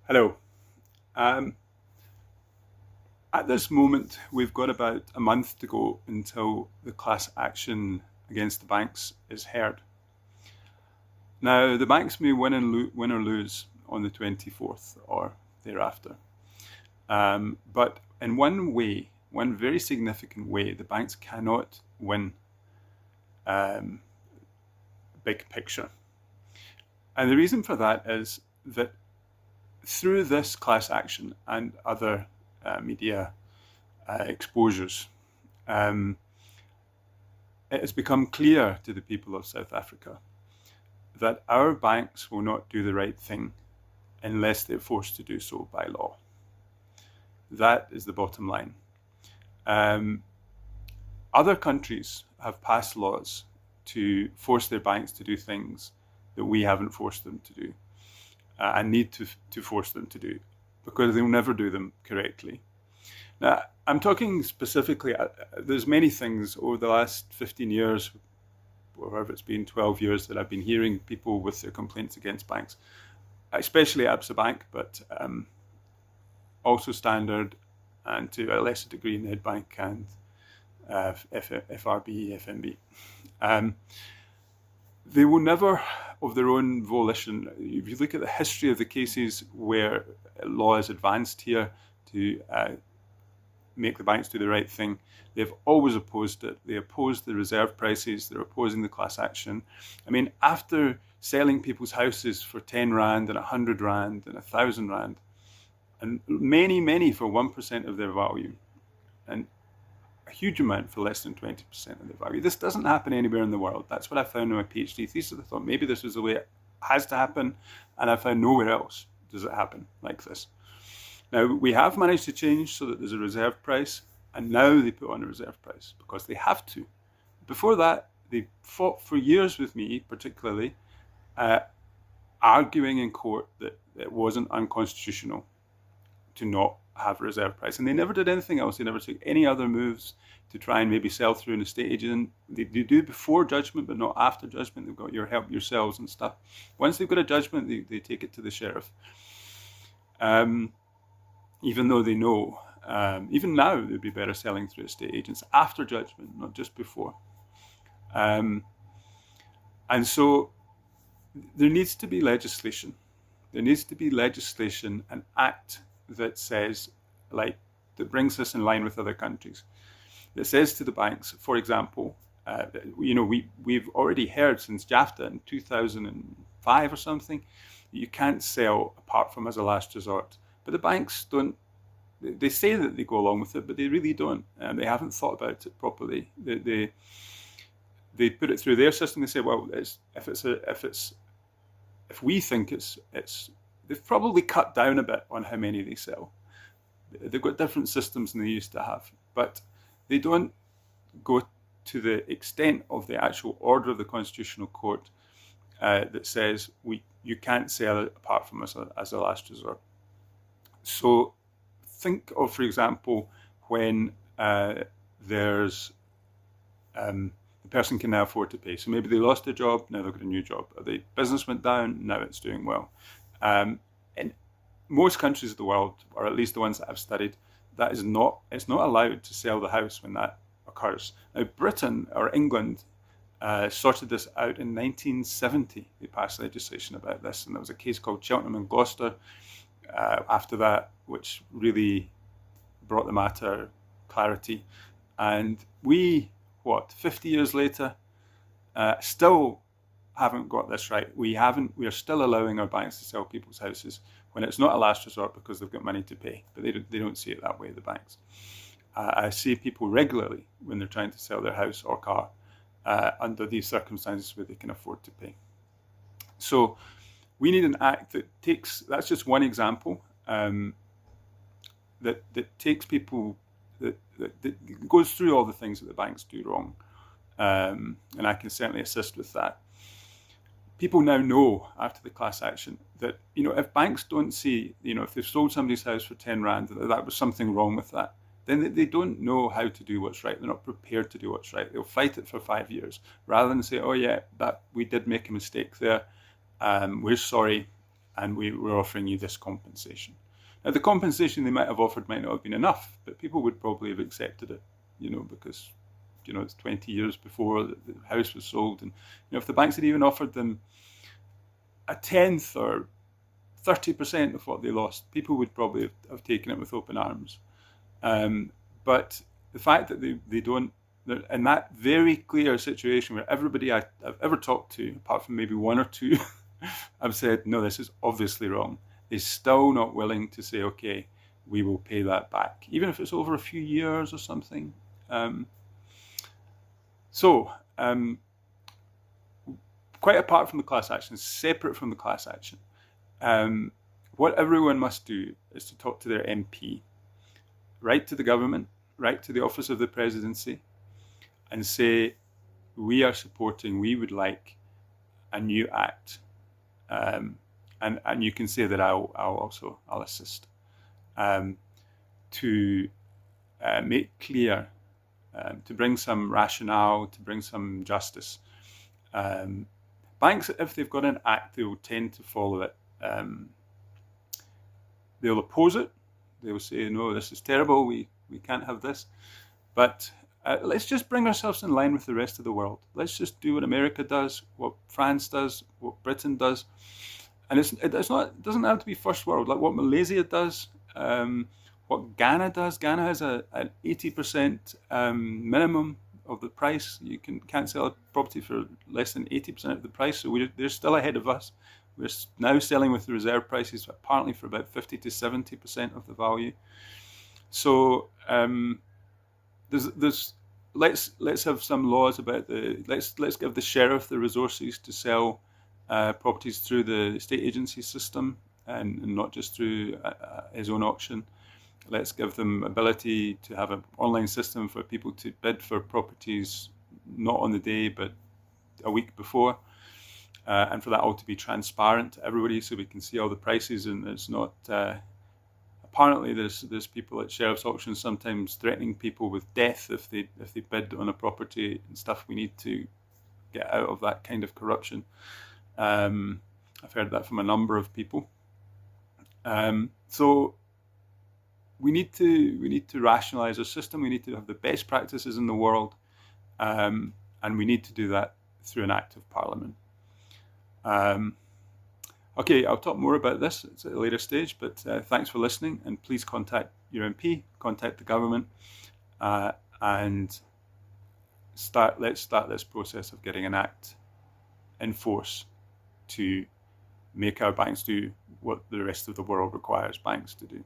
Hello. Um, at this moment, we've got about a month to go until the class action against the banks is heard. Now, the banks may win or lose on the 24th or thereafter. But in one way, one very significant way, the banks cannot win um, big picture. And the reason for that is that through this class action and other media exposures, um, it has become clear to the people of South Africa that our banks will not do the right thing unless they're forced to do so by law. That is the bottom line. Um, Other countries have passed laws to force their banks to do things that we haven't forced them to do and need to force them to do because they'll never do them correctly. Now, I'm talking specifically, there's many things over the last 15 years, or however it's been, 12 years, that I've been hearing people with their complaints against banks, especially Absa Bank, but also Standard, and to a lesser degree Nedbank and FRB, FNB. They will never, of their own volition, if you look at the history of the cases where law is advanced here to make the banks do the right thing, they've always opposed it. They opposed the reserve prices, they're opposing the class action. I mean, after selling people's houses for 10 Rand and 100 Rand and 1,000 Rand, and many for 1% of their value, and a huge amount for less than 20% of their value. This doesn't happen anywhere in the world. That's what I found in my PhD thesis. I thought maybe this was the way it has to happen, and I found nowhere else does it happen like this. Now, we have managed to change so that there's a reserve price, and now they put on a reserve price because they have to. Before that, they fought for years with me, particularly, arguing in court that it wasn't unconstitutional to not have a reserve price. And they never did anything else. They never took any other moves to try and maybe sell through an estate agent. They do before judgment, but not after judgment. They've got your help yourselves and stuff. Once they've got a judgment, they take it to the sheriff. Even though they know, even now, they'd be better selling through estate agents after judgment, not just before. And so there needs to be legislation. There needs to be legislation, an act that says, like, that brings us in line with other countries, that says to the banks, for example, we've already heard since JAFTA in 2005 or something, that you can't sell apart from as a last resort. But the banks don't, they say that they go along with it, but they really don't. They haven't thought about it properly. They put it through their system. They say, well, if we think it's, they've probably cut down a bit on how many they sell. They've got different systems than they used to have, but they don't go to the extent of the actual order of the Constitutional Court that says you can't sell it apart from as a last resort. So think of, for example, when there's the person can now afford to pay. So maybe they lost their job, now they've got a new job. The business went down, now it's doing well. In most countries of the world, or at least the ones that I've studied, it's not allowed to sell the house when that occurs. Now, Britain or England sorted this out in 1970. They passed legislation about this, and there was a case called Cheltenham and Gloucester after that, which really brought the matter clarity. And we, 50 years later, still haven't got this right. We are still allowing our banks to sell people's houses when it's not a last resort because they've got money to pay. But they don't see it that way, the banks. I see people regularly when they're trying to sell their house or car under these circumstances where they can afford to pay. So we need an act that takes, that's just one example, that takes people, that goes through all the things that the banks do wrong. And I can certainly assist with that. People now know after the class action that, if banks don't see, if they've sold somebody's house for 10 Rand, that was something wrong with that, then they don't know how to do what's right. They're not prepared to do what's right. They'll fight it for 5 years rather than say, oh yeah, that we did make a mistake there. We're sorry. and we're offering you this compensation. Now, the compensation they might have offered might not have been enough, but people would probably have accepted it, because, it's 20 years before the house was sold. And, if the banks had even offered them a tenth or 30% of what they lost, people would probably have taken it with open arms. But the fact that they don't, in that very clear situation where everybody I've ever talked to, apart from maybe one or two, I've said, no, this is obviously wrong. They're still not willing to say, okay, we will pay that back, even if it's over a few years or something. Quite apart from the class action, separate from the class action, what everyone must do is to talk to their MP, write to the government, write to the office of the presidency, and say, we would like a new act. And you can say that I'll assist, to make clear, to bring some rationale, to bring some justice. Banks, if they've got an act, they will tend to follow it. They'll oppose it. They'll say, no, this is terrible. We can't have this. But let's just bring ourselves in line with the rest of the world. Let's just do what America does, what France does, what Britain does. And it doesn't have to be first world, like what Malaysia does, what Ghana does. Ghana has an 80% minimum of the price. You can't sell a property for less than 80% of the price. So they're still ahead of us. We're now selling with the reserve prices apparently for about 50 to 70% of the value. So let's have some laws about let's give the sheriff the resources to sell properties through the estate agency system and not just through his own auction. Let's give them ability to have an online system for people to bid for properties not on the day but a week before, and for that all to be transparent to everybody so we can see all the prices, and it's not apparently there's people at sheriff's auctions sometimes threatening people with death if they bid on a property and stuff. We need to get out of that kind of corruption. I've heard that from a number of people. So we need to rationalize our system. We need to have the best practices in the world, and we need to do that through an act of parliament. Okay, I'll talk more about this at a later stage, but thanks for listening, and please contact your MP, contact the government, and let's start this process of getting an act in force to make our banks do what the rest of the world requires banks to do.